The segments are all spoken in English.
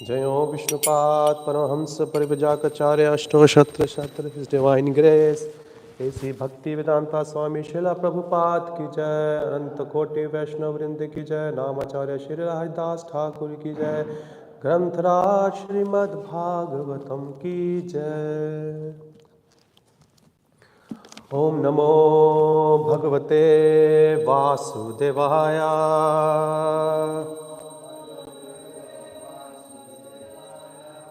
Jayo Vishnupad Paramahamsa Parivajakacharya Ashtavashatra Shatra His Divine Grace A.C. Bhakti Vedanta Swami Srila Prabhupada Ki Jai Ananta Koti Vaishnav Vrinda Ki Jai Namacharya Srila Haridas Thakur Ki Jai Granthara Srimad Bhagavatam Ki Jai Om Namo Bhagavate Vasudevaya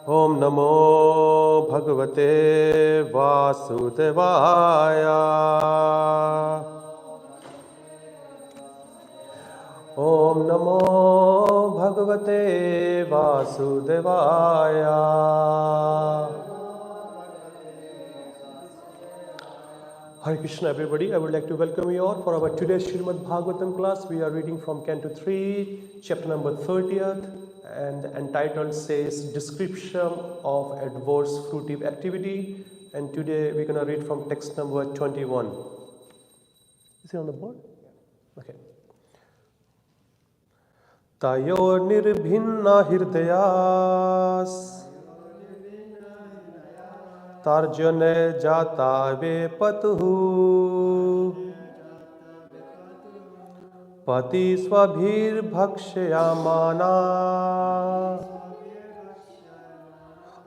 Om Namo Bhagavate Vasudevaya Om Namo Bhagavate Vasudevaya Hare Krishna everybody, I would like to welcome you all for our today's Srimad Bhagavatam class. We are reading from Canto 3, chapter number 30th, and entitled says Description of Adverse Fruitive Activity. And today we're going to read from text number 21. Is it on the board? Okay. Tayor nirbhinna hirdayas Tarjane jata ve patuhu Pati swabhir bhakshayamana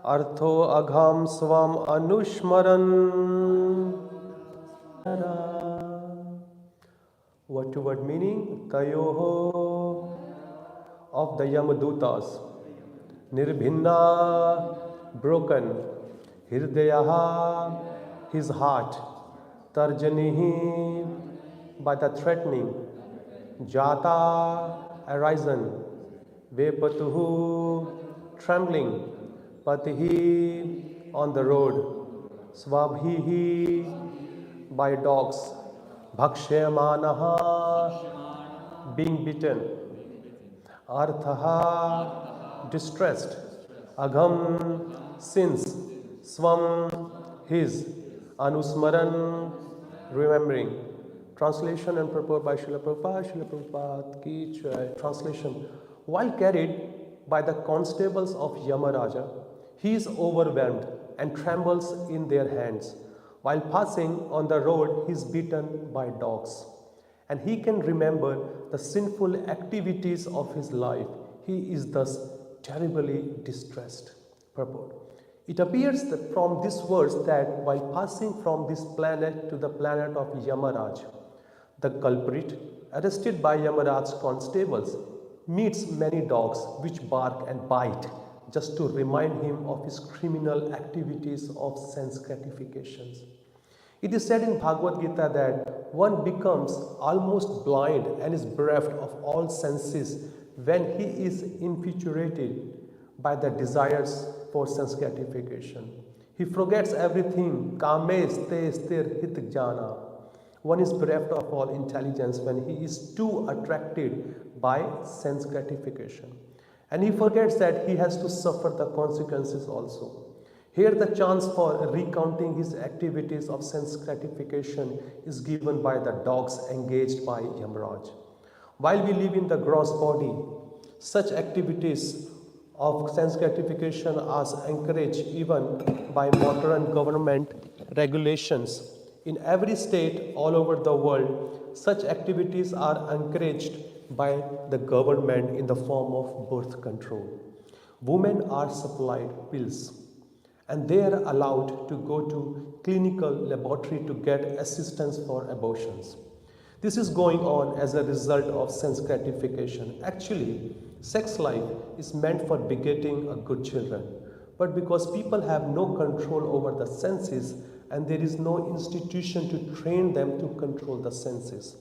Artho agham svam anushmaran Word to word meaning Tayoho of the Yamadutas Nirbhinna broken Hirdayaha his heart Tarjanihi by the threatening Jata arisen Vepatuhu trembling Patihi on the road Swabhihi by dogs Bhakshayamanaha being beaten Arthaha distressed Agham since Swam his Anusmaran remembering. Translation and purport by Srila Prabhupada. Srila Prabhupada ki jai. Translation. While carried by the constables of Yamaraja, he is overwhelmed and trembles in their hands. While passing on the road, he is beaten by dogs. And he can remember the sinful activities of his life. He is thus terribly distressed. Purport. It appears that from this verse that while passing from this planet to the planet of Yamaraj, the culprit, arrested by Yamaraj's constables, meets many dogs which bark and bite just to remind him of his criminal activities of sense gratifications. It is said in Bhagavad Gita that one becomes almost blind and is bereft of all senses when he is infatuated by the desires for sense gratification. He forgets everything. Kames te sthir hit jana. One is bereft of all intelligence when he is too attracted by sense gratification. And he forgets that he has to suffer the consequences also. Here the chance for recounting his activities of sense gratification is given by the dogs engaged by Yamaraj. While we live in the gross body, such activities of sense gratification are encouraged even by modern government regulations. In every state all over the world, such activities are encouraged by the government in the form of birth control. Women are supplied pills and they are allowed to go to clinical laboratory to get assistance for abortions. This is going on as a result of sense gratification. Actually, sex life is meant for begetting a good children, but because people have no control over the senses and there is no institution to train them to control the senses,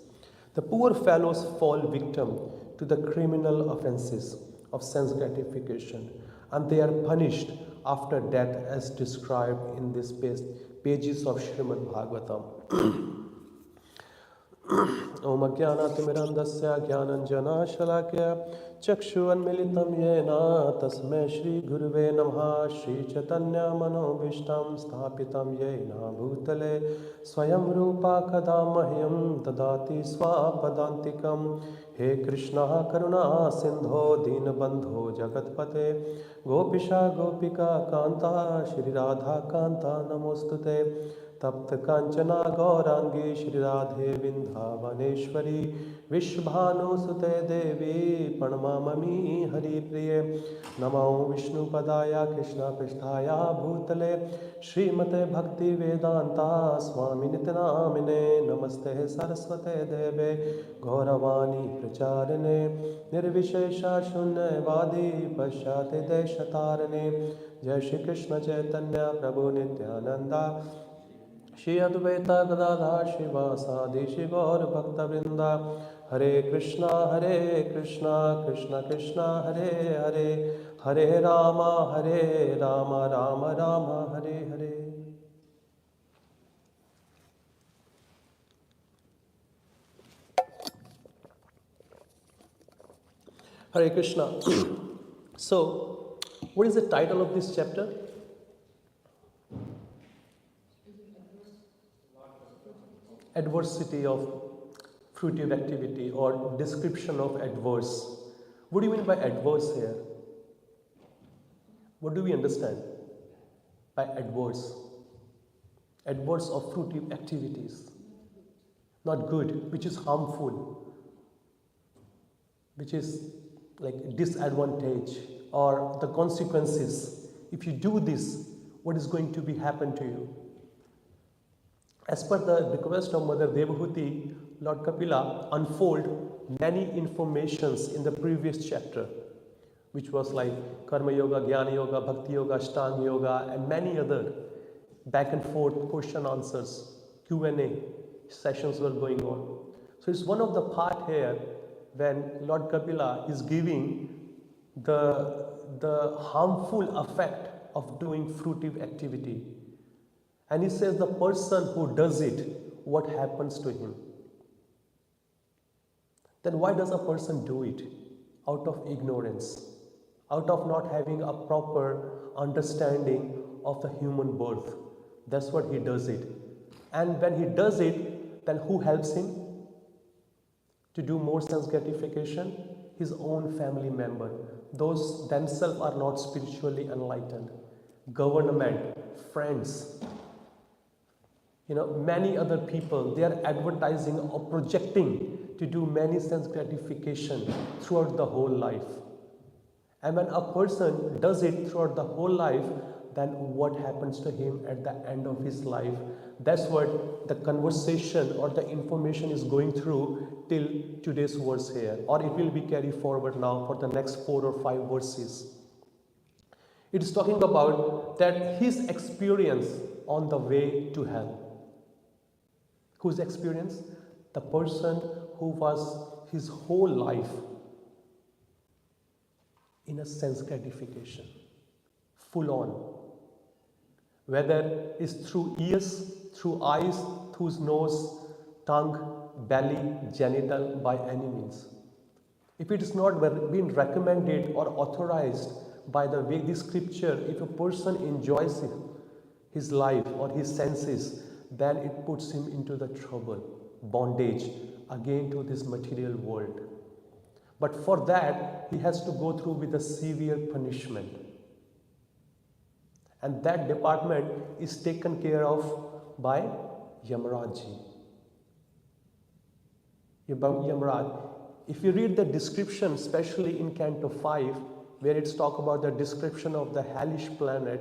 the poor fellows fall victim to the criminal offenses of sense gratification and they are punished after death as described in these pages of Srimad Bhagavatam. Om Ajnanaatimirandasya Jnananjana Chakshuvannmilitam Yena Tasmai Shri Guruve Namaha Shri Chaitanya Manobhishtam Sthapitam Yena Bhutale Swayam Rupa Kadamahyam Dadati Swapadantikam He Krishna Karuna Sindho Dinabandho Jagatpate Gopisha Gopika Kanta Shri Radha Kanta Namostute तप्त कांचना गौरांगी श्री राधे विंध्यावनेश्वरी विश्वभानुसुते देवी प्रणमामि हरिप्रिये नमो विष्णुपदाय कृष्णपृष्ठाय भूतले श्रीमते भक्ति वेदांता स्वामिनिति नामिने नमस्ते सरस्वते देवे गौरवाणी प्रचारिणे निर्विशेष शून्यवादी पश्चाति देशतारिणे जय श्री कृष्ण चैतन्य प्रभु Nityananda Shri Advaita Gadadhar Shivasadi Shri Gaur Bhakta Vrinda Hare Krishna Krishna Krishna Hare Hare Hare Rama Rama Rama Hare Hare. Hare Krishna. So, what is the title of this chapter? Adversity of fruitive activity or description of adverse. What do you mean by adverse here? What do we understand by adverse? Adverse of fruitive activities. Not good, which is harmful, which is like disadvantage or the consequences. If you do this, what is going to be happen to you? As per the request of Mother Devahuti, Lord Kapila unfold many informations in the previous chapter, which was like Karma Yoga, Jnana Yoga, Bhakti Yoga, Ashtanga Yoga, and many other back and forth question answers, Q&A sessions were going on. So it's one of the part here when Lord Kapila is giving the harmful effect of doing fruitive activity. And he says the person who does it, what happens to him? Then why does a person do it? Out of ignorance, out of not having a proper understanding of the human birth. That's what he does it. And when he does it, then who helps him to do more sense gratification? His own family member. Those themselves are not spiritually enlightened. Government, friends, many other people, they are advertising or projecting to do many sense gratification throughout the whole life. And when a person does it throughout the whole life, then what happens to him at the end of his life? That's what the conversation or the information is going through till today's verse here. Or it will be carried forward now for the next 4 or 5 verses. It is talking about that his experience on the way to hell. Whose experience? The person who was his whole life in a sense gratification, full on. Whether it's through ears, through eyes, through nose, tongue, belly, genital, by any means. If it is not been recommended or authorized by the Vedic scripture, if a person enjoys his life or his senses, then it puts him into the trouble, bondage, again to this material world. But for that, he has to go through with a severe punishment. And that department is taken care of by Yamaraj. Yamaraj. If you read the description, especially in Canto 5, where it's talk about the description of the hellish planet.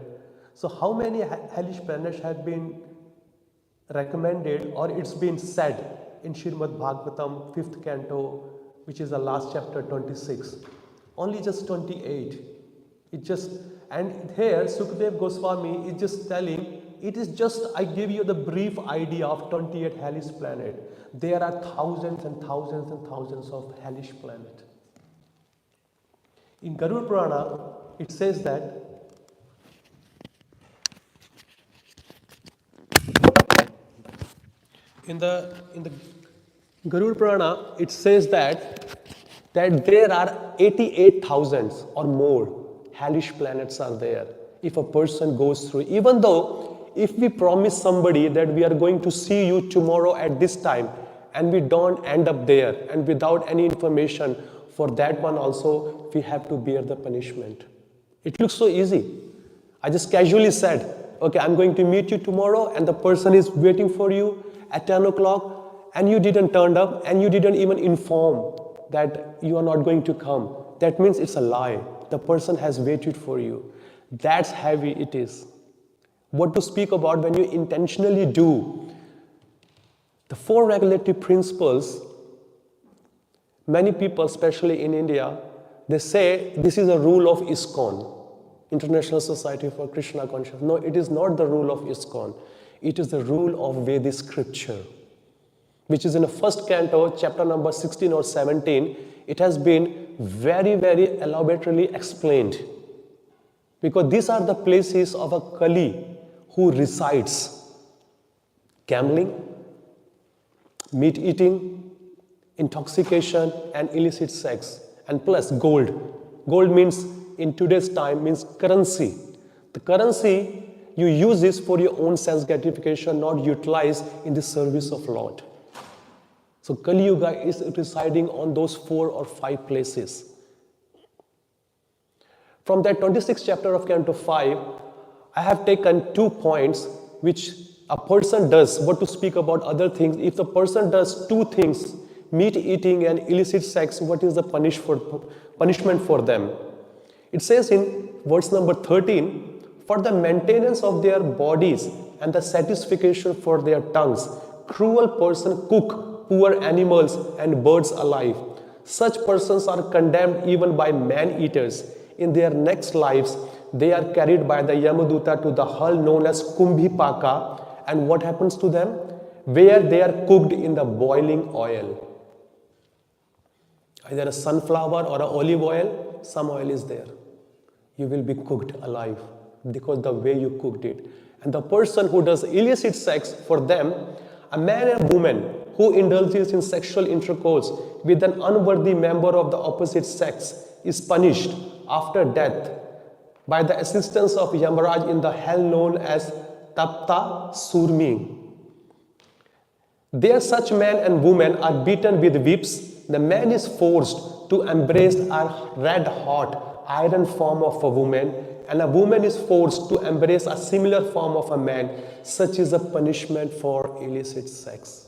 So how many hellish planets have been recommended or it's been said in Srimad Bhagavatam 5th canto, which is the last chapter 26? Only just 28. And here Sukadeva Goswami is just telling, it is just, I give you the brief idea of 28 hellish planet. There are thousands and thousands and thousands of hellish planet. In Garuda Purana, it says that in the Garud Purana, it says that there are 88,000 or more hellish planets are there. If a person goes through, even though if we promise somebody that we are going to see you tomorrow at this time, and we don't end up there, and without any information, for that one also we have to bear the punishment. It looks so easy. I just casually said, okay, I'm going to meet you tomorrow, and the person is waiting for you at 10 o'clock, and you didn't turn up, and you didn't even inform that you are not going to come. That means it's a lie. The person has waited for you. That's heavy it is. What to speak about when you intentionally do? The 4 regulative principles, many people, especially in India, they say this is a rule of ISKCON, International Society for Krishna Consciousness. No, it is not the rule of ISKCON. It is the rule of Vedic scripture, which is in the first canto, chapter number 16 or 17. It has been very, very elaborately explained. Because these are the places of a Kali who resides. Gambling, meat eating, intoxication, and illicit sex. And plus gold. Gold means, in today's time, means currency. The currency, you use this for your own sense gratification, not utilized in the service of Lord. So Kali Yuga is residing on those 4 or 5 places. From that 26th chapter of Canto 5, I have taken 2 points which a person does. What to speak about other things? If the person does 2 things, meat eating and illicit sex, what is the punishment for them? It says in verse number 13, for the maintenance of their bodies and the satisfaction for their tongues, cruel person cook poor animals and birds alive. Such persons are condemned even by man-eaters. In their next lives, they are carried by the Yamaduta to the hell known as Kumbhipaka. And what happens to them? Where they are cooked in the boiling oil. Either a sunflower or an olive oil, some oil is there. You will be cooked alive because the way you cooked it. And the person who does illicit sex, for them, a man and woman who indulges in sexual intercourse with an unworthy member of the opposite sex is punished after death by the assistance of Yamaraj in the hell known as Tapta Surmi. There such men and women are beaten with whips. The man is forced to embrace a red-hot iron form of a woman, and a woman is forced to embrace a similar form of a man. Such is a punishment for illicit sex.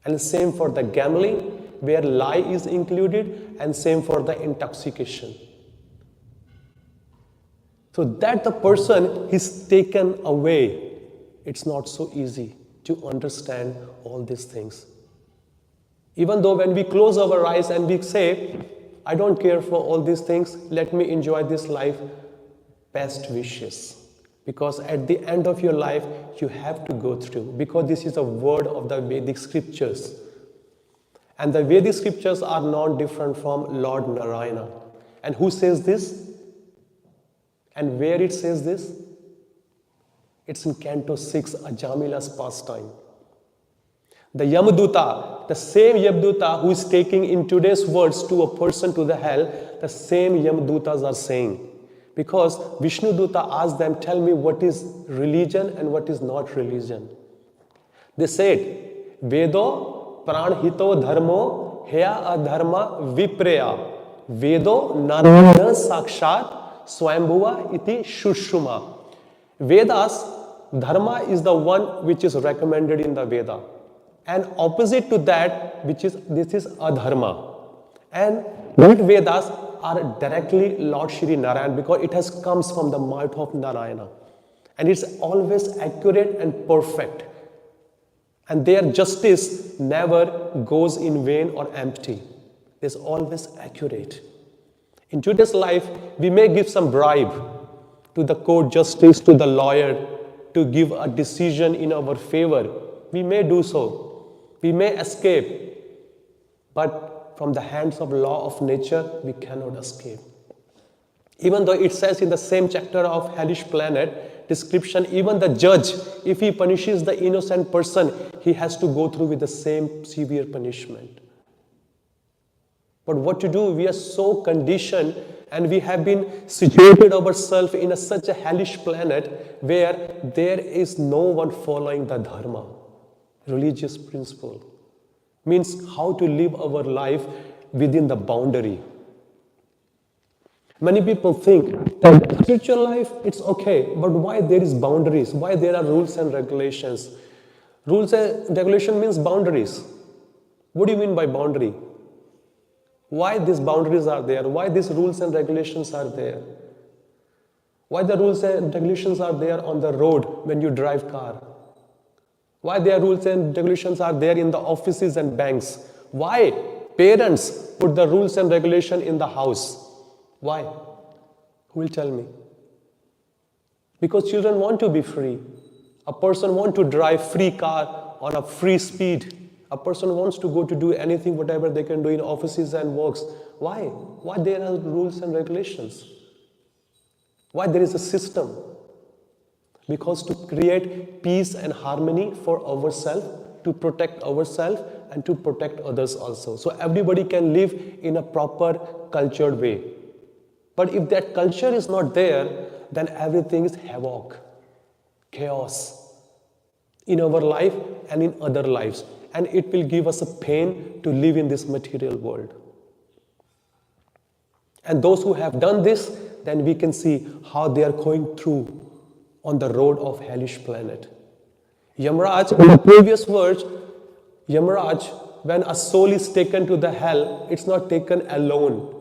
And same for the gambling, where lie is included, and same for the intoxication. So that the person is taken away, it's not so easy to understand all these things. Even though when we close our eyes and we say, I don't care for all these things, let me enjoy this life, best wishes. Because at the end of your life, you have to go through. Because this is a word of the Vedic scriptures. And the Vedic scriptures are not different from Lord Narayana. And who says this? And where it says this? It's in Canto 6, Ajamila's pastime. The Yamaduta, the same Yamaduta who is taking in today's words to a person to the hell, the same Yamadutas are saying. Because Vishnu Duta asked them, tell me what is religion and what is not religion. They said, Vedo pranhito dharmo heya adharma vipreya. Vedo narayana sakshat swambhuva iti shushuma. Vedas, dharma is the one which is recommended in the Veda. And opposite to that, this is adharma. And that Vedas are directly Lord Shri Narayan, because it has comes from the mouth of Narayana. And it's always accurate and perfect. And their justice never goes in vain or empty. It's always accurate. In today's life, we may give some bribe to the court justice, to the lawyer, to give a decision in our favor. We may do so. We may escape. But from the hands of law of nature, we cannot escape. Even though it says in the same chapter of Hellish Planet description, even the judge, if he punishes the innocent person, he has to go through with the same severe punishment. But what to do? We are so conditioned and we have been situated ourselves in such a hellish planet where there is no one following the dharma, religious principle. Means how to live our life within the boundary. Many people think that spiritual life, it's okay, but why there is boundaries? Why there are rules and regulations? Rules and regulation means boundaries. What do you mean by boundary? Why these boundaries are there? Why these rules and regulations are there? Why the rules and regulations are there on the road when you drive car? Why their rules and regulations are there in the offices and banks? Why parents put the rules and regulation in the house? Why? Who will tell me? Because children want to be free. A person wants to drive free car on a free speed. A person wants to go to do anything, whatever they can do in offices and works. Why? Why there are rules and regulations? Why there is a system? Because to create peace and harmony for ourselves, to protect ourselves and to protect others also. So everybody can live in a proper cultured way. But if that culture is not there, then everything is havoc, chaos in our life and in other lives. And it will give us a pain to live in this material world. And those who have done this, then we can see how they are going through on the road of hellish planet. Yamraj, in the previous verse, Yamraj, when a soul is taken to the hell, it's not taken alone.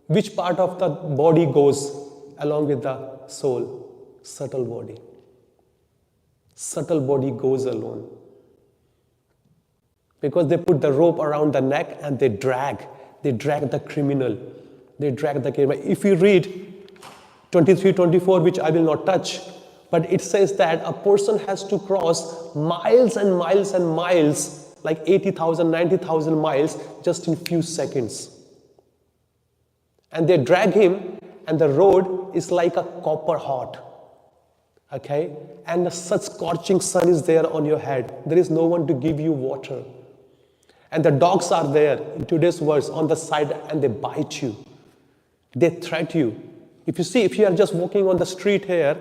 Which part of the body goes along with the soul? Subtle body. Subtle body goes alone. Because they put the rope around the neck and they drag the criminal. They drag the criminal. If you read 23, 24, which I will not touch, but it says that a person has to cross miles and miles and miles, like 80,000, 90,000 miles, just in few seconds. And they drag him, and the road is like a copper hot. Okay? And such scorching sun is there on your head. There is no one to give you water. And the dogs are there, in today's verse, on the side, and they bite you. They threaten you. If you are just walking on the street here,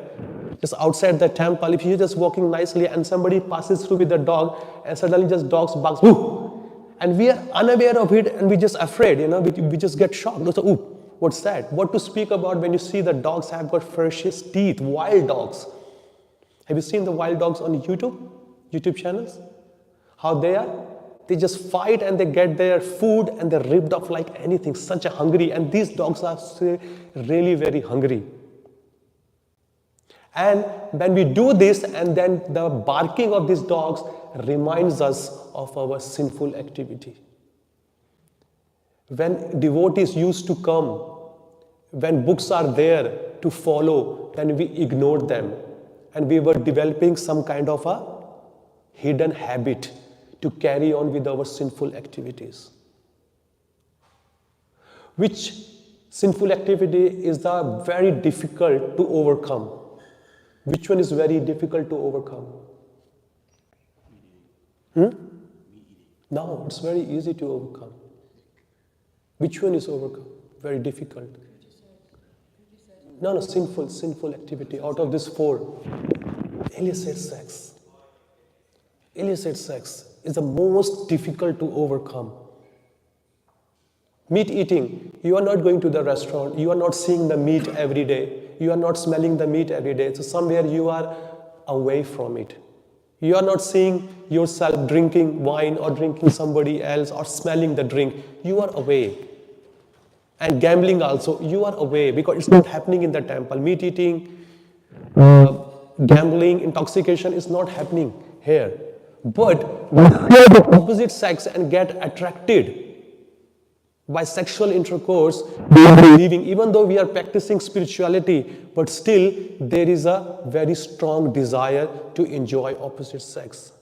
just outside the temple, if you're just walking nicely and somebody passes through with the dog and suddenly just dogs barks, whoo! And we are unaware of it and we're just afraid, we just get shocked. So, ooh, what's that? What to speak about when you see the dogs have got ferocious teeth, wild dogs. Have you seen the wild dogs on YouTube channels? How they are? They just fight and they get their food and they're ripped off like anything, such a hungry. And these dogs are really very hungry. And when we do this, and then the barking of these dogs reminds us of our sinful activity. When devotees used to come, when books are there to follow, then we ignored them. And we were developing some kind of a hidden habit to carry on with our sinful activities. Which sinful activity is very difficult to overcome? Which one is very difficult to overcome? No, it's very easy to overcome. Which one is overcome? Very difficult. No, sinful activity. Out of these four, illicit sex. Illicit sex is the most difficult to overcome. Meat eating, you are not going to the restaurant, you are not seeing the meat every day, you are not smelling the meat every day, so somewhere you are away from it. You are not seeing yourself drinking wine or drinking somebody else or smelling the drink, you are away. And gambling also, you are away because it's not happening in the temple. Meat eating, gambling, intoxication is not happening here. But when you are the opposite sex and get attracted by sexual intercourse, we are living, even though we are practicing spirituality, but still there is a very strong desire to enjoy opposite sex.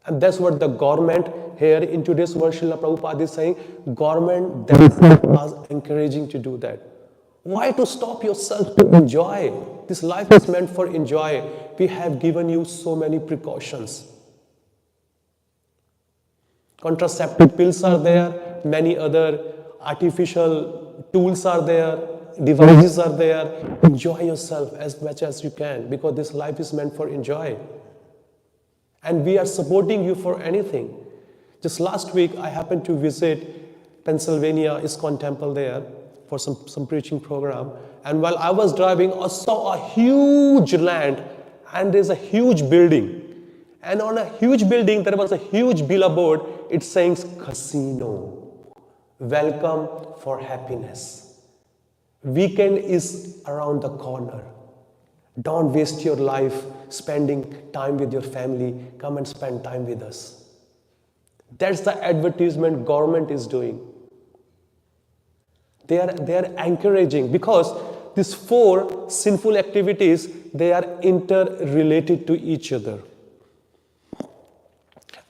And that's what the government here in today's verse, Srila Prabhupada is saying, government themselves are encouraging to do that. Why to stop yourself to enjoy? This life is meant for enjoy. We have given you so many precautions. Contraceptive pills are there, many other artificial tools are there, devices are there. Enjoy yourself as much as you can, because this life is meant for enjoy. And we are supporting you for anything. Just last week, I happened to visit Pennsylvania ISKCON temple there for some preaching program. And while I was driving, I saw a huge land, and there's a huge building. And on a huge building, there was a huge billboard. It says casino. Welcome for happiness. Weekend is around the corner. Don't waste your life spending time with your family. Come and spend time with us. That's the advertisement government is doing. They are encouraging, because these 4 sinful activities, they are interrelated to each other.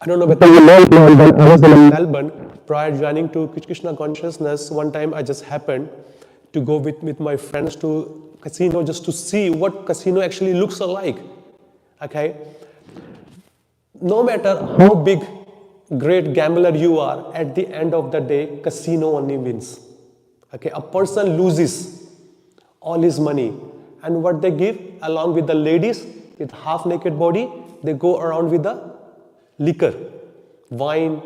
I don't know whether you know, when I was in Melbourne, prior joining to Krishna consciousness, one time I just happened to go with my friends to casino just to see what casino actually looks like. Okay? No matter how big, great gambler you are, at the end of the day, casino only wins. Okay? A person loses all his money. And what they give, along with the ladies with half-naked body, they go around with the liquor, wine,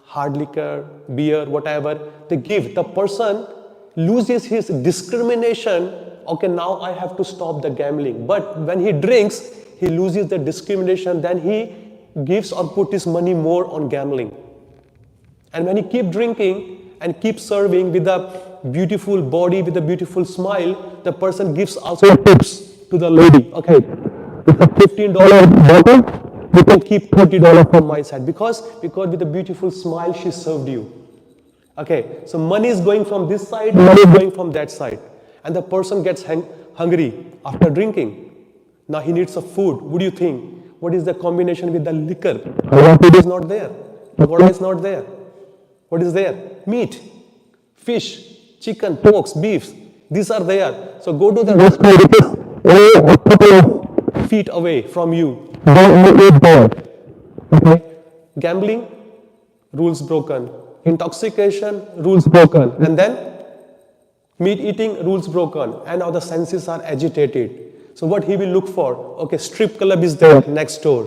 hard liquor, beer, whatever they give. The person loses his discrimination. Okay, now I have to stop the gambling. But when he drinks, he loses the discrimination. Then he gives or put his money more on gambling. And when he keep drinking and keep serving with a beautiful body, with a beautiful smile, the person gives also tips to the lady. Okay, it's a $15 bottle. You can keep $30 from my side, because with a beautiful smile she served you. Okay, so money is going from this side, money is going from that side, and the person gets hungry after drinking. Now he needs some food. What do you think? What is the combination with the liquor? Food is not there. Water is not there. What is there? Meat, fish, chicken, porks, beefs. These are there. So go to the restaurant. It is only a couple of feet away from you. Don't eat there. Okay? Gambling, rules broken. Intoxication, rules broken. And then meat eating, rules broken. And now the senses are agitated. So what he will look for? Okay, strip club is there next door.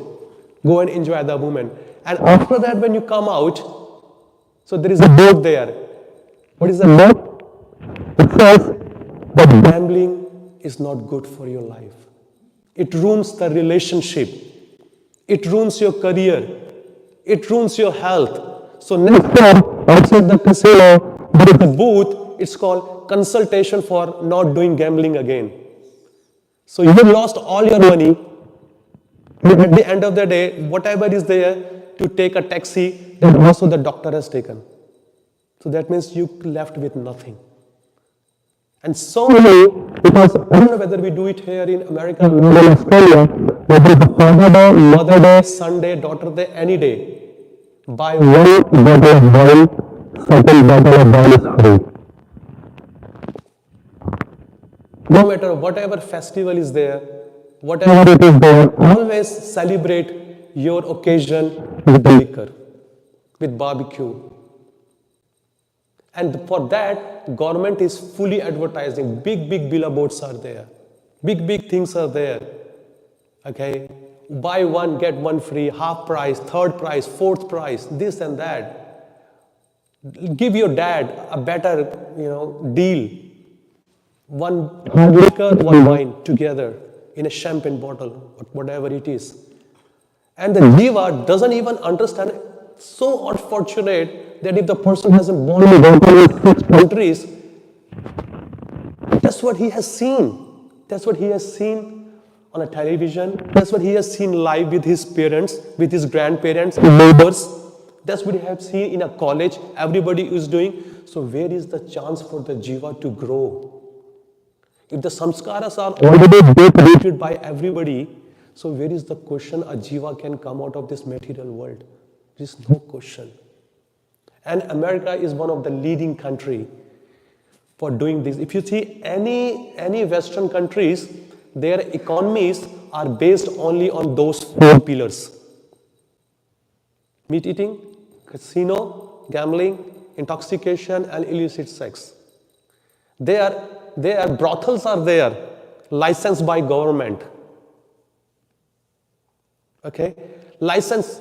Go and enjoy the woman. And after that, when you come out, so there is a board there. What is the board? It says that gambling is not good for your life. It ruins the relationship. It ruins your career. It ruins your health. So next time, outside the casino, there is a booth. It's called consultation for not doing gambling again. So you have lost all your money. At the end of the day, whatever is there to take a taxi, that also the doctor has taken. So that means you left with nothing. And so many, because I don't know whether we do it here in America or in Australia, whether it's Father Day, Mother Day, Sunday, Daughter Day, any day, buy one bottle of wine, second bottle of wine is free. No matter whatever festival is there, whatever it is there, always celebrate your occasion with the liquor, with barbecue. And for that, government is fully advertising. Big billboards are there. Big things are there. Okay? Buy one, get one free, half price, third price, fourth price, this and that. Give your dad a better, deal. One liquor, one wine together in a champagne bottle, whatever it is. And the jiva doesn't even understand. So unfortunate that if the person hasn't born in 6 countries, that's what he has seen. That's what he has seen on a television. That's what he has seen live with his parents, with his grandparents, neighbors. That's what he has seen in a college. Everybody is doing. So where is the chance for the jiva to grow? If the samskaras are already created by everybody, so where is the question a jiva can come out of this material world? There is no question. And America is one of the leading country for doing this. If you see any Western countries, their economies are based only on those 4 pillars: meat eating, casino, gambling, intoxication, and illicit sex. Their brothels are there, licensed by government. Okay, license.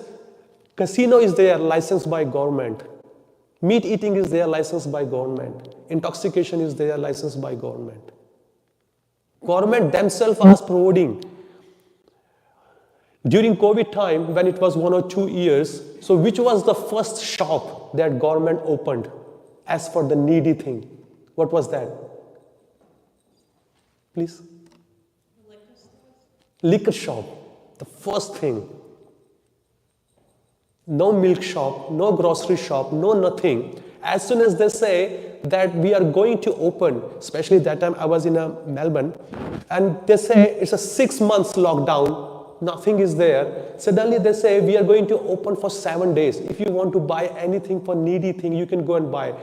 Casino is there, licensed by government. Meat eating is there, licensed by government. Intoxication is there, licensed by government. Government themselves are promoting. During COVID time, when it was 1 or 2 years, so which was the first shop that government opened as for the needy thing? What was that? Please? Liquor shop. The first thing. No milk shop, no grocery shop, no nothing. As soon as they say that we are going to open, especially that time I was in Melbourne, and they say it's a 6 months lockdown, nothing is there. Suddenly they say we are going to open for 7 days. If you want to buy anything for needy thing, you can go and buy.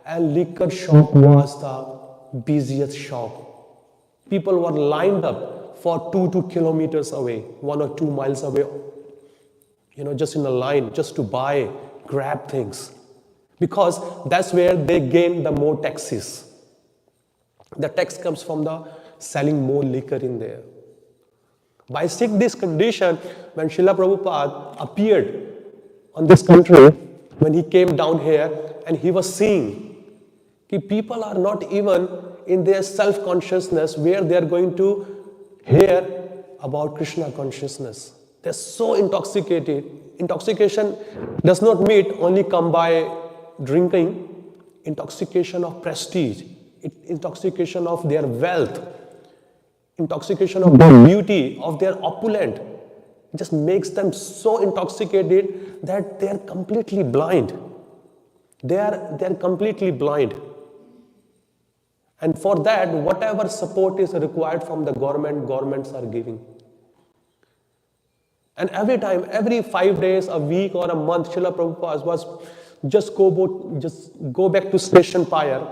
And liquor shop was the busiest shop. People were lined up for 2 kilometers away, 1 or 2 miles away, just in a line, just to buy, grab things. Because that's where they gain the more taxes. The tax comes from the selling more liquor in there. By seeing this condition, when Srila Prabhupada appeared on this country, when he came down here and he was seeing that people are not even in their self-consciousness where they are going to hear about Krishna consciousness. They're so intoxicated. Intoxication does not mean only come by drinking. Intoxication of prestige, intoxication of their wealth, intoxication of their beauty, of their opulent. It just makes them so intoxicated that they're completely blind. They're completely blind. And for that, whatever support is required from the government, governments are giving. And every time, every 5 days, a week or a month, Srila Prabhupada was just go back to Station Pyre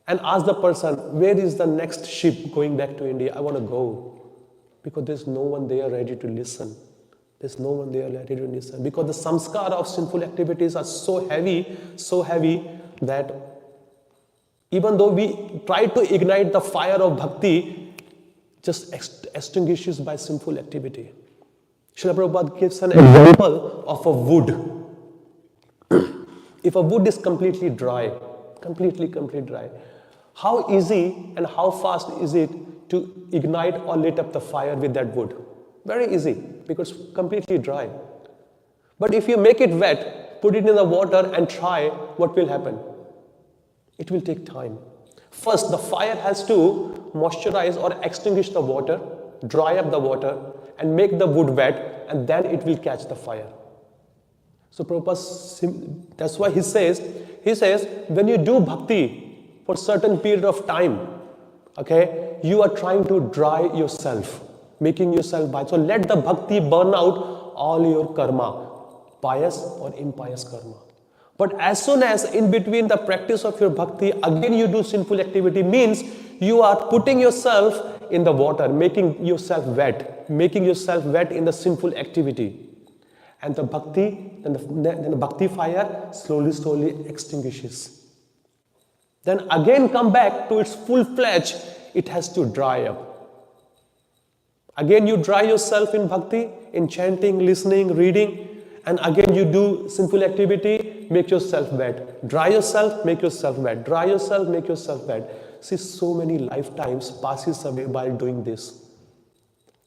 and ask the person, where is the next ship going back to India? I want to go. Because there's no one there ready to listen. There's no one there ready to listen. Because the samskara of sinful activities are so heavy that even though we try to ignite the fire of bhakti, just extinguishes by sinful activity. Srila Prabhupada gives an example of a wood. If a wood is completely dry, completely dry, how easy and how fast is it to ignite or lit up the fire with that wood? Very easy, because it's completely dry. But if you make it wet, put it in the water and try, what will happen? It will take time. First, the fire has to moisturize or extinguish the water, dry up the water, and make the wood wet, and then it will catch the fire. So Prabhupada, that's why he says, when you do bhakti for certain period of time, okay, you are trying to dry yourself, making yourself by. So let the bhakti burn out all your karma, pious or impious karma. But as soon as in between the practice of your bhakti, again you do sinful activity, means you are putting yourself in the water, making yourself wet in the sinful activity. And the bhakti, then the bhakti fire slowly extinguishes. Then again come back to its full fledged, it has to dry up. Again you dry yourself in bhakti, in chanting, listening, reading, and again you do sinful activity, make yourself wet. Dry yourself, make yourself wet. Dry yourself, make yourself wet. See, so many lifetimes passes away while doing this.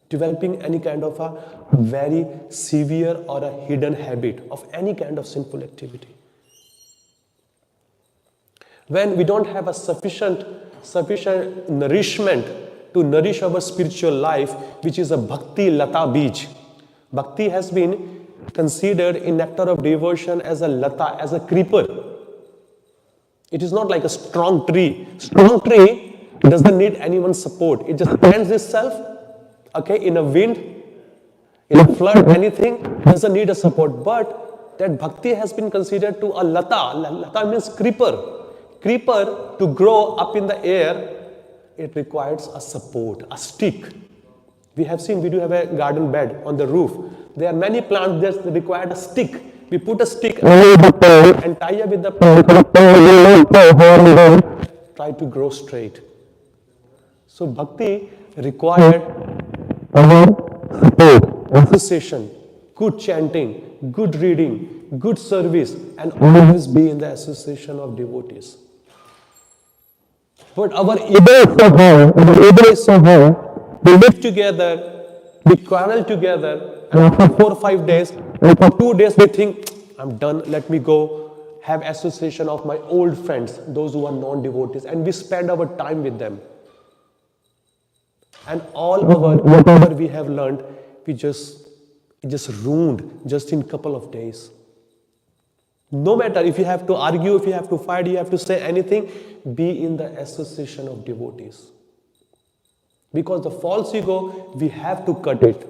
Developing any kind of a very severe or a hidden habit of any kind of sinful activity. When we don't have a sufficient nourishment to nourish our spiritual life, which is a bhakti lata bij. Bhakti has been considered in nectar of devotion as a lata, as a creeper. It is not like a strong tree. Strong tree doesn't need anyone's support. It just stands itself, okay, in a wind, in a flood, anything, doesn't need a support. But that bhakti has been considered to a lata. Lata means creeper. creeper to grow up in the air, it requires a support, a stick. We do have a garden bed on the roof. There are many plants that require a stick. We put a stick and tie up with the pole. Try to grow straight. So bhakti required support, association, good chanting, good reading, good service, and always be in the association of devotees. But our ego is so high, we live together, we quarrel together, and after 4 or 5 days, for 2 days we think, I'm done, let me go have association of my old friends, those who are non-devotees, and we spend our time with them. And all our, whatever we have learned, it just ruined just in couple of days. No matter if you have to argue, if you have to fight, you have to say anything, be in the association of devotees. Because the false ego, we have to cut it.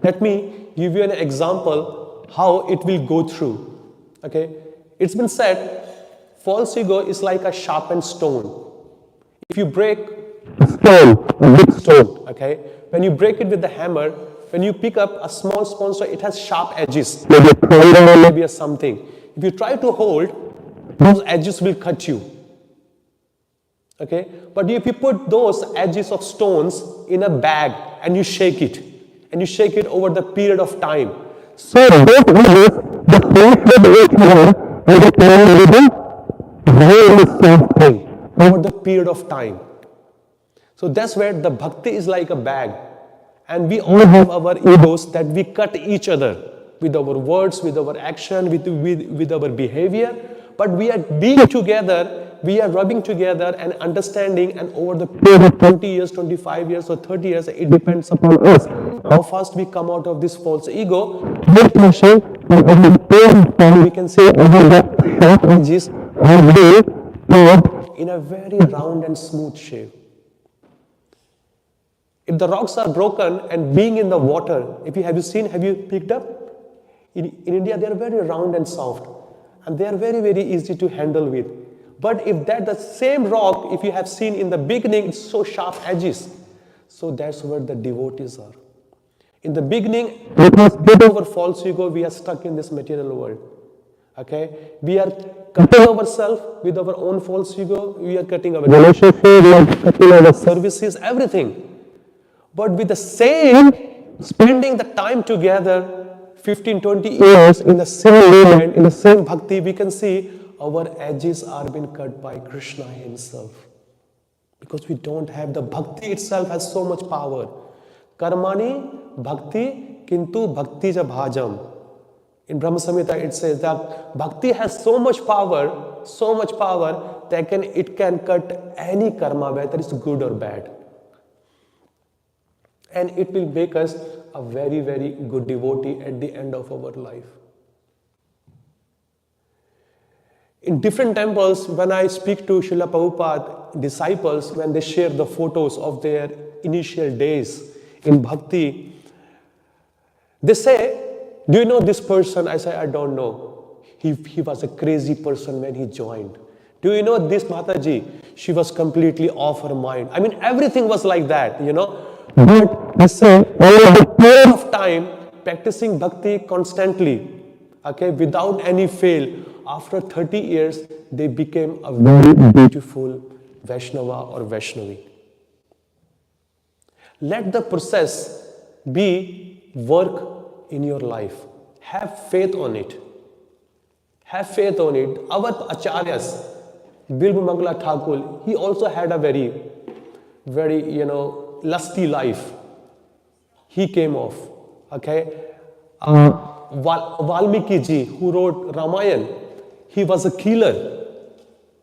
Let me give you an example how it will go through. Okay? It's been said, false ego is like a sharpened stone. If you break a big stone, okay? When you break it with the hammer, when you pick up a small stone, so it has sharp edges, maybe a something. If you try to hold, those edges will cut you. Okay? But if you put those edges of stones in a bag and you shake it over the period of time, so those edges, the force with which the same thing over the period of time. So that's where the bhakti is like a bag. And we all have our egos that we cut each other with our words, with our action, with our behavior. But we are being together, we are rubbing together and understanding, and over the period of 20 years, 25 years or 30 years, it depends upon us how fast we come out of this false ego. We can see the sharp edges in a very round and smooth shape. If the rocks are broken and being in the water, have you picked up? In India, they are very round and soft, and they are very, very easy to handle with. But if the same rock, if you have seen in the beginning, it's so sharp edges. So that's where the devotees are. In the beginning, it was get over false ego, we are stuck in this material world. Okay? We are cutting ourselves with our own false ego, we are cutting our relationship, we are cutting our services, everything. But with the same, spending the time together, 15, 20 years in the same movement, in the same bhakti, we can see our edges are being cut by Krishna himself. Because we don't have the bhakti itself has so much power. Karmani bhakti kintu bhakti ja bhajam. In Brahma Samhita it says that bhakti has so much power that it can cut any karma, whether it's good or bad. And it will make us a very, very good devotee at the end of our life. In different temples, when I speak to Srila Prabhupada disciples, when they share the photos of their initial days in bhakti, they say, do you know this person? I say, I don't know. He was a crazy person when he joined. Do you know this Mataji? She was completely off her mind. I mean, everything was like that, you know. But I say, over the period of time, practicing bhakti constantly, okay, without any fail, after 30 years, they became a very beautiful Vaishnava or Vaishnavi. Let the process be work in your life. Have faith on it. Have faith on it. Our Acharyas, Bilbu Mangala Thakur, he also had a very, very, lusty life. He came off. Okay. Valmiki ji, who wrote Ramayana, he was a killer.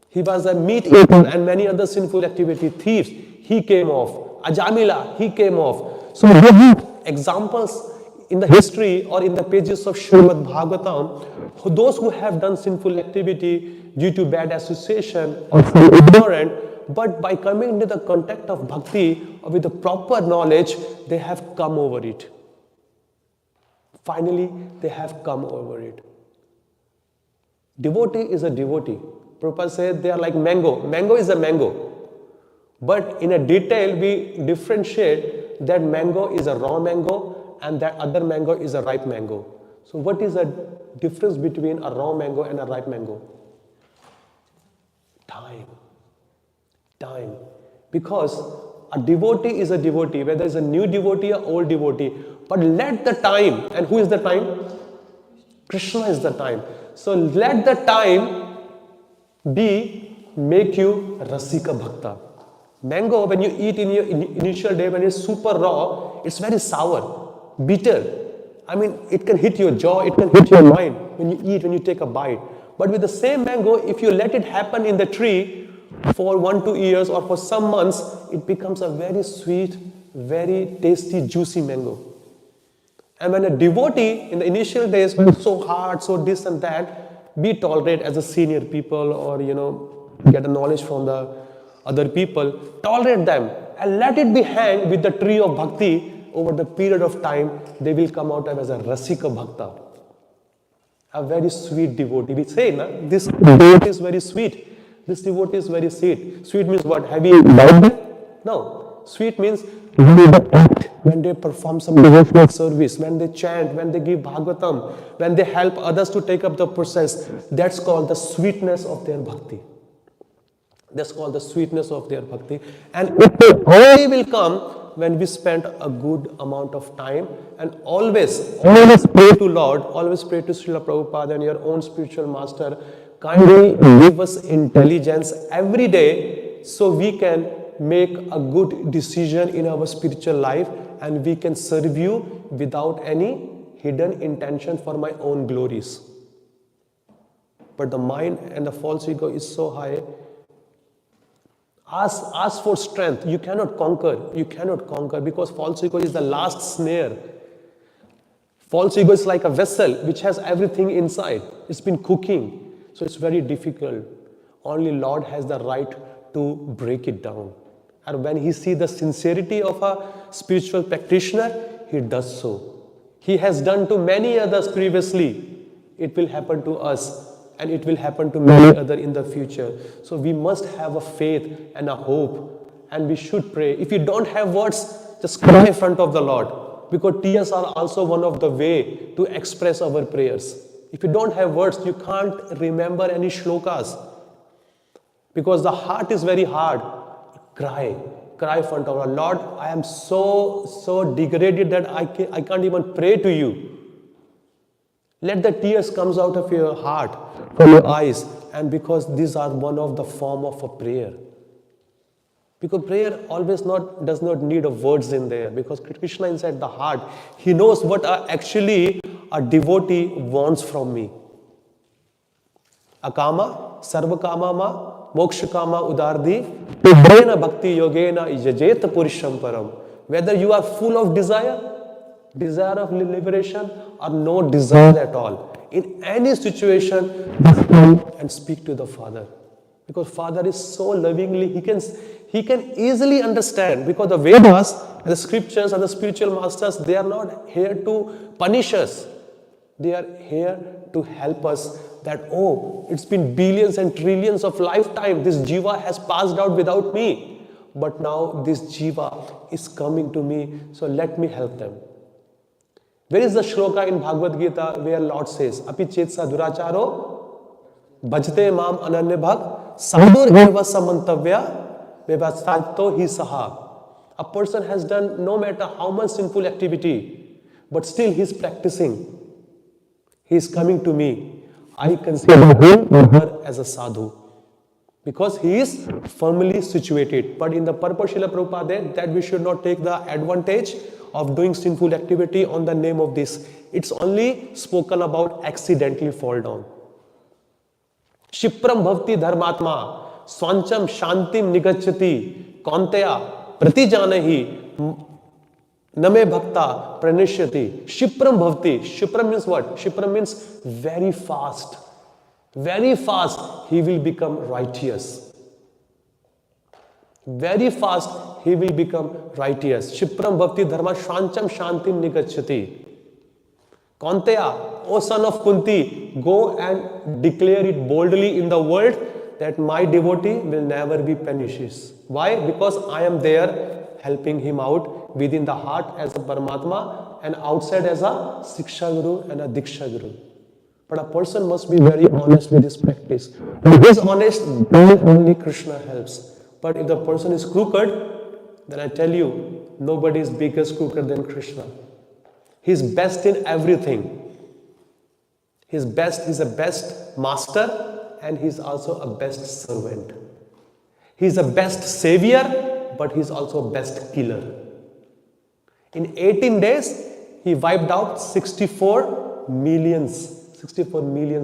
He was a meat eater and many other sinful activity, thieves. He came off. Ajamila, he came off. So we have examples in the history or in the pages of Srimad Bhagavatam, those who have done sinful activity due to bad association or some ignorant, but by coming into the contact of bhakti or with the proper knowledge, they have come over it. Finally, they have come over it. Devotee is a devotee. Prabhupada said they are like mango. Mango is a mango. But in a detail, we differentiate that mango is a raw mango and that other mango is a ripe mango. So what is the difference between a raw mango and a ripe mango? Time. Time. Because a devotee is a devotee, whether it's a new devotee or old devotee. But let the time, and who is the time? Krishna is the time. So let the time make you Rasika Bhakta. Mango, when you eat in your initial day, when it's super raw, it's very sour, bitter. I mean, it can hit your jaw, it can hit your mind when you eat, when you take a bite. But with the same mango, if you let it happen in the tree for 1-2 years or for some months, it becomes a very sweet, very tasty, juicy mango. And when a devotee in the initial days, when it's so hard, so this and that, be tolerate as a senior people or, get a knowledge from the other people, tolerate them and let it be hang with the tree of bhakti. Over the period of time, they will come out as a Rasika Bhakta, a very sweet devotee. We say, this devotee is very sweet. This devotee is very sweet. Sweet means what? Have you loved them? No. Sweet means when they perform some devotional service, when they chant, when they give Bhagavatam, when they help others to take up the process. That's called the sweetness of their bhakti. That's called the sweetness of their bhakti. And it only will come when we spend a good amount of time and always pray to Lord, always pray to Srila Prabhupada and your own spiritual master, kindly give us intelligence every day so we can make a good decision in our spiritual life and we can serve you without any hidden intention for my own glories. But the mind and the false ego is so high. Ask for strength. You cannot conquer. You cannot conquer because false ego is the last snare. False ego is like a vessel which has everything inside. It's been cooking. So it's very difficult. Only Lord has the right to break it down. And when he sees the sincerity of a spiritual practitioner, he does so. He has done to many others previously. It will happen to us. And it will happen to many others in the future. So we must have a faith and a hope. And we should pray. If you don't have words, just cry in front of the Lord. Because tears are also one of the way to express our prayers. If you don't have words, you can't remember any shlokas. Because the heart is very hard. Cry. Cry in front of the Lord. I am so degraded that I can't even pray to you. Let the tears comes out of your heart, from your eyes, and because these are one of the form of a prayer. Because prayer always does not need words in there, because Krishna inside the heart, he knows what actually a devotee wants from me. Akama, sarvakama ma, mokshakama udardi, tudrena bhakti yogena yajet purusham param. Whether you are full of desire of liberation or no desire at all. In any situation, just come and speak to the Father. Because Father is so lovingly, he can easily understand. Because the Vedas, and the scriptures and the spiritual masters, they are not here to punish us. They are here to help us that, it's been billions and trillions of lifetime. This jiva has passed out without me. But now this jiva is coming to me, so let me help them. Where is the shloka in Bhagavad Gita where Lord says, Api chetsa duracharo bhajte mam ananya bhak sadhur eva samantavya vivasthato hi saha. A person has done no matter how much sinful activity, but still he is practicing. He is coming to me. I consider him or her as a sadhu. Because he is firmly situated. But in the purpose Srila Prabhupada that we should not take the advantage of doing sinful activity on the name of this. It's only spoken about accidentally fall down. Shipram bhavti dharmatma swancham shantim nigacchati kaunteya pratijanahi name bhakta pranishyati. Shipram bhavti. Shipram means what? Shipram means very fast. Very fast he will become righteous. Very fast he will become righteous. Shipram bhavti dharma shancham shantim nigacchati. Kaunteya, O son of Kunti, go and declare it boldly in the world that my devotee will never be punished. Why? Because I am there helping him out within the heart as a Paramatma and outside as a Siksha Guru and a Diksha Guru. But a person must be very honest with his practice. If he is honest, then only Krishna helps. But if the person is crooked, then I tell you, nobody is biggest crooked than Krishna. He is best in everything. He's a best master and he's also a best servant. He's a best savior, but he's also a best killer. In 18 days, he wiped out 64 millions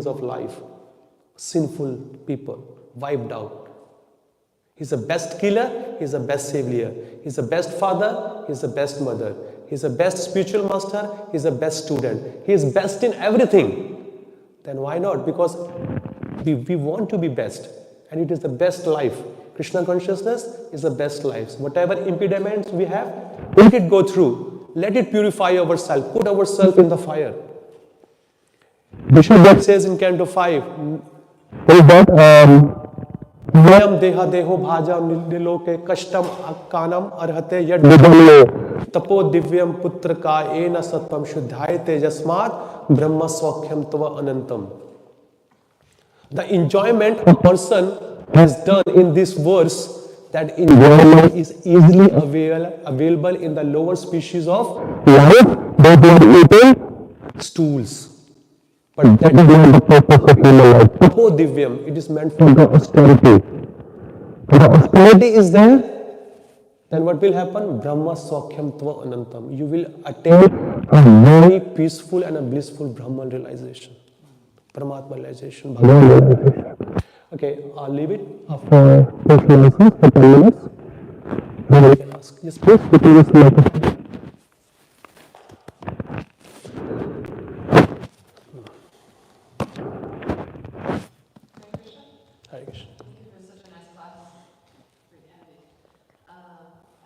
of life. Sinful people, wiped out. He's the best killer, he's the best savior. He's the best father, he's the best mother. He's the best spiritual master, he's the best student. He is best in everything. Then why not? Because we want to be best. And it is the best life. Krishna consciousness is the best life. Whatever impediments we have, let it go through. Let it purify ourselves. Put ourselves in the fire. Bishop says in Canto 5, Nayam deha deho bhaja niloke kashtam kanam arhate yad tapo divyam putra ka ena satvam shuddhayate jasmat brahma swakhyam tava anantam. The enjoyment a person has done in this verse, that enjoyment is easily available in the lower species of life that are eating stools. But that is not the purpose of human life. Tapo divyam, it is meant for the austerity. If the austerity is there, then what will happen? Brahma Swakyam Tva Anantam. You will attain a very peaceful and a blissful Brahman realization. Paramatma realization, Bhagavan realization. Okay, I'll leave it for social lessons for 10 minutes. Then we can ask. Yes, please, put in this microphone. Hare Krishna. Thank you for such a nice class. Pretty handy. I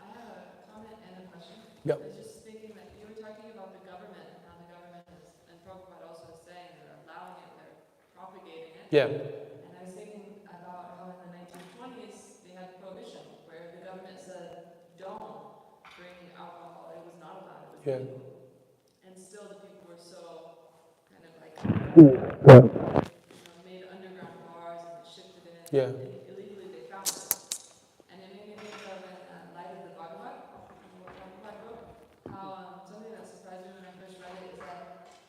have a comment and a question. Yep. I was just thinking that you were talking about the government and how the government is, and Prabhupada also is saying they're allowing it, they're propagating it. Yeah. And I was thinking about how in the 1920s they had prohibition, where the government said, don't bring alcohol. It was not allowed. It was illegal. And still the people were so kind of like, made underground bars and shipped it in. Yeah. And illegally they found it. And it made me think of in light of the Bhagavad, what Prabhupada wrote, how something that surprised me when I first read it is that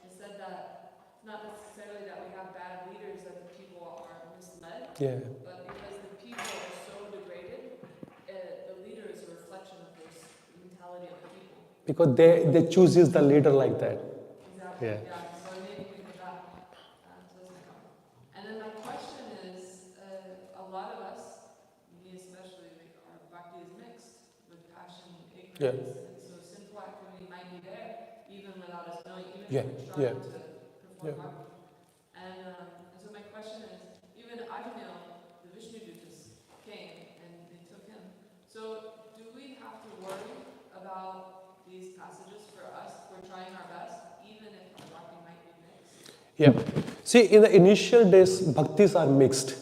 it said that it's not necessarily that we have bad leaders, that the people are misled, Yeah. but because the people are so degraded, the leader is a reflection of this mentality of the people. Because they chooses the leader like that. Exactly. Yeah. So it made me think of that. So that's my comment. And then my question is, a lot of us, me especially, our bhakti is mixed with passion and ignorance. And so sinful activity might be there, even without us knowing, even if we're trying to perform bhakti. And so my question is, even Ajamil, the Vishnu Dutas, came and they took him. So do we have to worry about these passages for us? We're trying our best, even if our bhakti might be mixed. Yeah. See, in the initial days, bhaktis are mixed.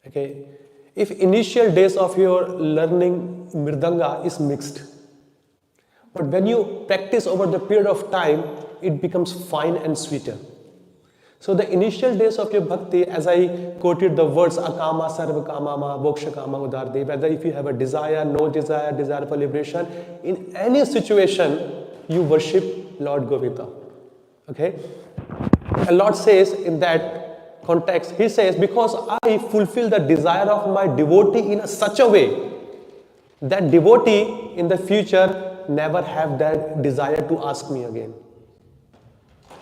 Okay. If initial days of your learning mridanga is mixed, but when you practice over the period of time, it becomes fine and sweeter. So the initial days of your bhakti, as I quoted the words akama sarva kamama moksha kama udarde, whether if you have a desire, no desire, desire for liberation, in any situation you worship Lord Govinda. Okay? And Lord says in that context, he says, because I fulfill the desire of my devotee in such a way that devotee in the future never have that desire to ask me again.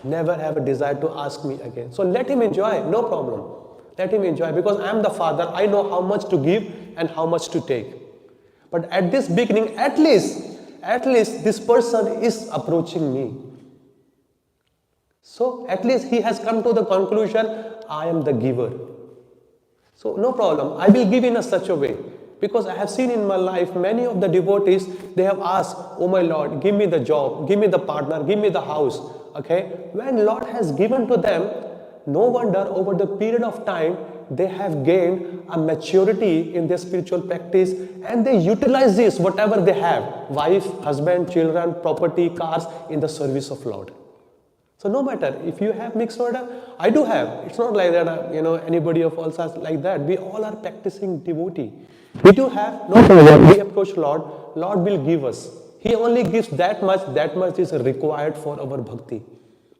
Never have a desire to ask me again. So let him enjoy, no problem. Let him enjoy, because I am the father. I know how much to give and how much to take. But at this beginning, at least this person is approaching me. So at least he has come to the conclusion, I am the giver. So no problem, I will give in such a way. Because I have seen in my life, many of the devotees, they have asked, oh my Lord, give me the job, give me the partner, give me the house. Okay? When Lord has given to them, no wonder over the period of time, they have gained a maturity in their spiritual practice and they utilize this, whatever they have, wife, husband, children, property, cars, in the service of Lord. So no matter if you have mixed order, I do have. It's not like that, anybody of us are like that. We all are practicing devotee. We do have, no problem. We approach Lord, Lord will give us. He only gives that much is required for our bhakti.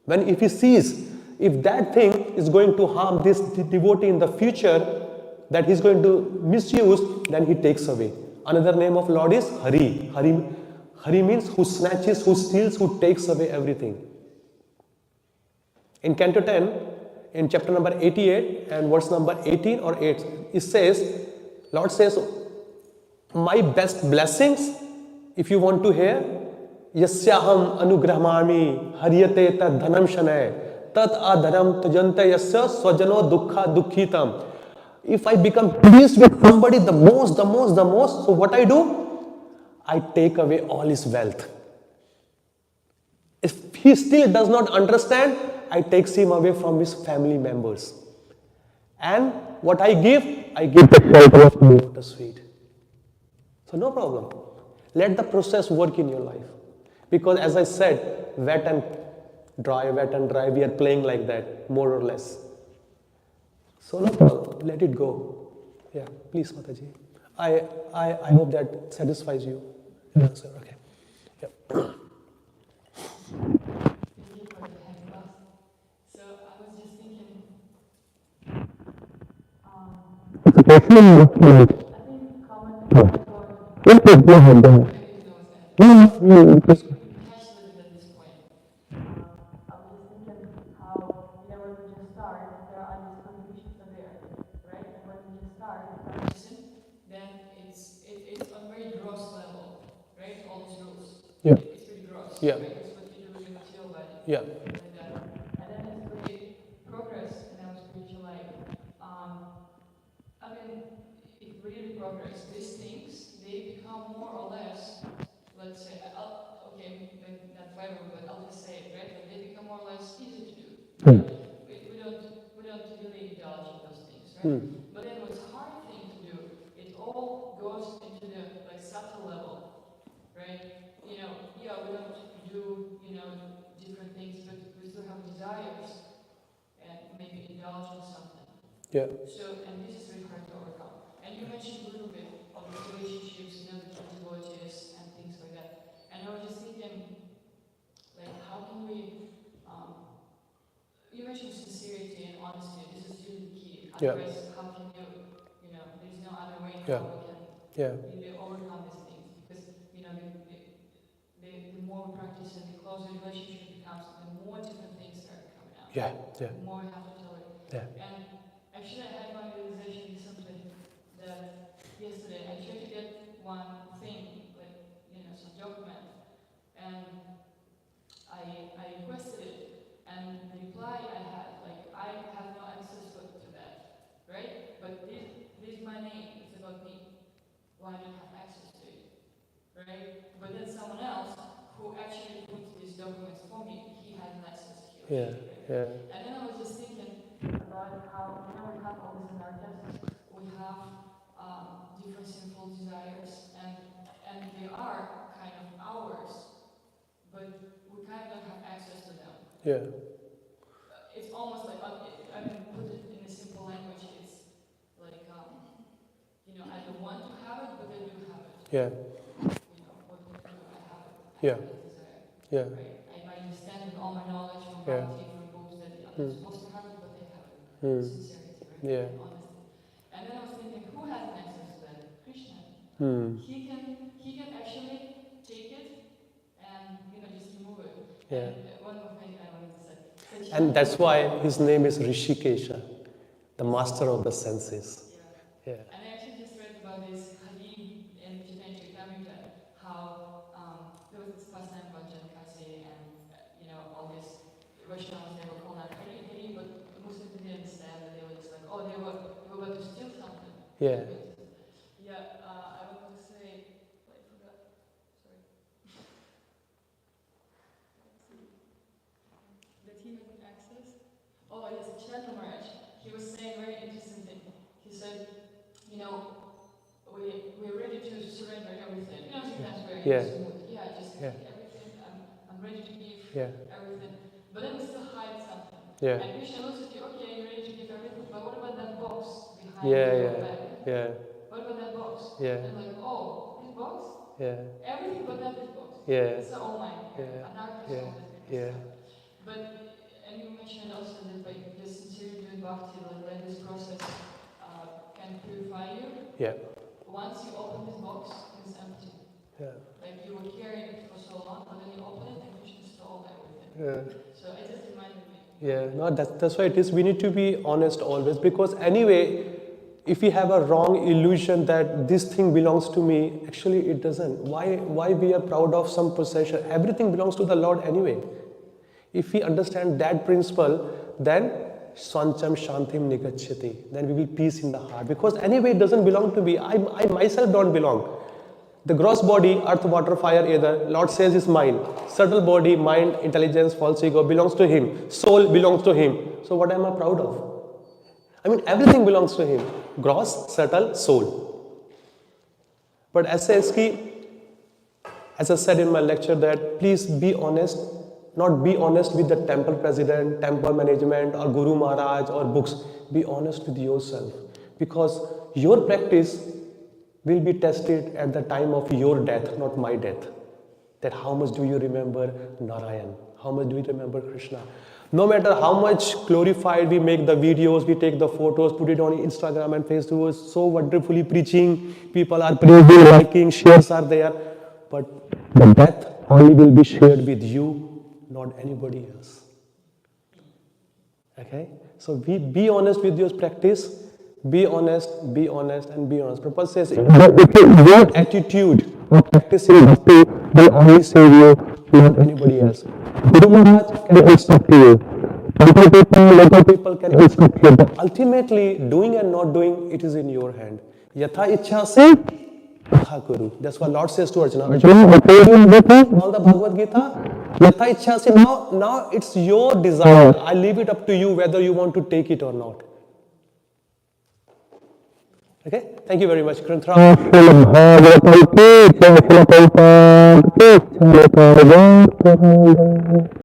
When if he sees, if that thing is going to harm this devotee in the future, that he's going to misuse, then he takes away. Another name of Lord is Hari. Hari means who snatches, who steals, who takes away everything. In Canto 10, in chapter number 88 and verse number 18 or 8, it says, Lord says, my best blessings, if you want to hear, yasyaham anugrahmami haryate tad dhanam shanay tat adharam tajante yasya swajano dukkha dukkhitam. If I become pleased with somebody the most, so what I do? I take away all his wealth. If he still does not understand, I take him away from his family members. And what I give the shelter of lotus feet. So no problem. Let the process work in your life. Because as I said, wet and dry, we are playing like that, more or less. So no problem. Let it go. Yeah, please, Mataji. I hope that satisfies you. Answer. Okay. Yeah. Thank you for the handout. So I was just thinking, I think common for maybe you know what's catch a little bit at this point. I was just thinking how when we just start, there are these contributions are there, right? And when we just start practicing, then it's on very gross level, right? All these rules. Yeah. It's pretty gross. Yeah. Right? It's what you do with your material body. Yeah. Like that. And then it's pretty progress in our spiritual life. I mean, if we really progress, these things, they become more or less, let's say, okay, maybe not forever, but I'll just say it, right? But they become more or less easy to do. Right? We don't really indulge in those things, right? But then what's hard thing to do, it all goes into the subtle level, right? We don't do, different things, but we still have desires and maybe indulge in something. Yeah. So, and this is really hard to overcome. And you mentioned a little bit of the relationships, between devotees and things like that. And I was just thinking, how can we, you mentioned sincerity and honesty. This is really key. Otherwise, how can there's no other way how we can really overcome these things. Because, the more we practice and the closer the relationship becomes, the more different things start coming out. Yeah. The more we have to tolerate. Yeah. And actually, I had one realization recently that yesterday I tried to get one thing, some document, and I requested it, and the reply I had, I have no access to that, right? But this is my name, it's about me. Why do I have access to it, right? But then someone else who actually put these documents for me, he has an access to it. Yeah. Right? Yeah. And then I was just thinking about how we have all these energies, we have different sinful desires, and they are kind of ours, but we kind of don't have access to them. Yeah. It's almost like, put it in a simple language, it's like, I don't want to have it, but I do have it. Yeah. What to do, I have it. I Yeah. have that desire. Yeah. Right? I understand with all my knowledge from Yeah. different books that I'm supposed to have it, but I have it. Sincerity, right? Yeah. And honesty. And then I was thinking, who has access to that? Krishna. He can actually take it and just remove it. Yeah. And one more thing I wanted to say. And that's why his name is Rishikesha, the master of the senses. Yeah. And I actually just read about this Hari in Chaitanya Charitamrita, how there was this pastime about Jankasi and all these Vaishnavas, they were calling out Hari Hari, but Muslims didn't understand that they were just like, they were about to steal something. Yeah. Yeah, I wanted to say, I forgot. Sorry. That he had access. Oh yes, Chandra Maharaj. He was saying very interesting thing. Yeah. just everything, I'm ready to give everything. But then we still hide something. Yeah. And Krishna looks at you, okay, you're ready to give everything, but what about that box behind Yeah, your yeah, back? yeah, What about that box? yeah, And like, oh, this box? yeah, Everything but that this box. yeah, It's all mine. yeah, Anartha yeah, all this yeah, stuff. But, and you mentioned also that like the sincerity doing bhakti, like this process can purify you. yeah, Once you open this box, it's empty. yeah, Like you were carrying it for so long, but then you open it and Krishna stole everything. yeah. So it just reminded me. Yeah, no, that's why it is. We need to be honest always, because anyway, if we have a wrong illusion that this thing belongs to me, actually it doesn't. Why we are proud of some possession? Everything belongs to the Lord anyway. If we understand that principle, then Sancham Shantim Nigachyati, then we will peace in the heart. Because anyway, it doesn't belong to me. I myself don't belong. The gross body, earth, water, fire, ether, Lord says is mine. Subtle body, mind, intelligence, false ego belongs to Him. Soul belongs to Him. So what am I proud of? I mean, everything belongs to Him. Gross, subtle, soul. But as I said in my lecture, that please be honest. Not be honest with the temple president, temple management, or Guru Maharaj, or books. Be honest with yourself. Because your practice will be tested at the time of your death, not my death. That how much do you remember Narayan? How much do you remember Krishna? No matter how much glorified we make the videos, we take the photos, put it on Instagram and Facebook, so wonderfully preaching, people are praising, liking, shares are there. But the death only will be shared with you, not anybody else. Okay? So be honest with your practice. Be honest, and be honest. Prabhupada says, your attitude of practicing bhakti will only save you, not anybody else. Guru Maharaj can instruct you. Local people can instruct you. But ultimately, doing and not doing, it is in your hand. Yatha ichha se tatha kuru. That's what Lord says to Arjuna. Arjuna, all the Bhagavad Gita, yatha ichha se, now it's your desire. I leave it up to you whether you want to take it or not. Okay, thank you very much, Krantra.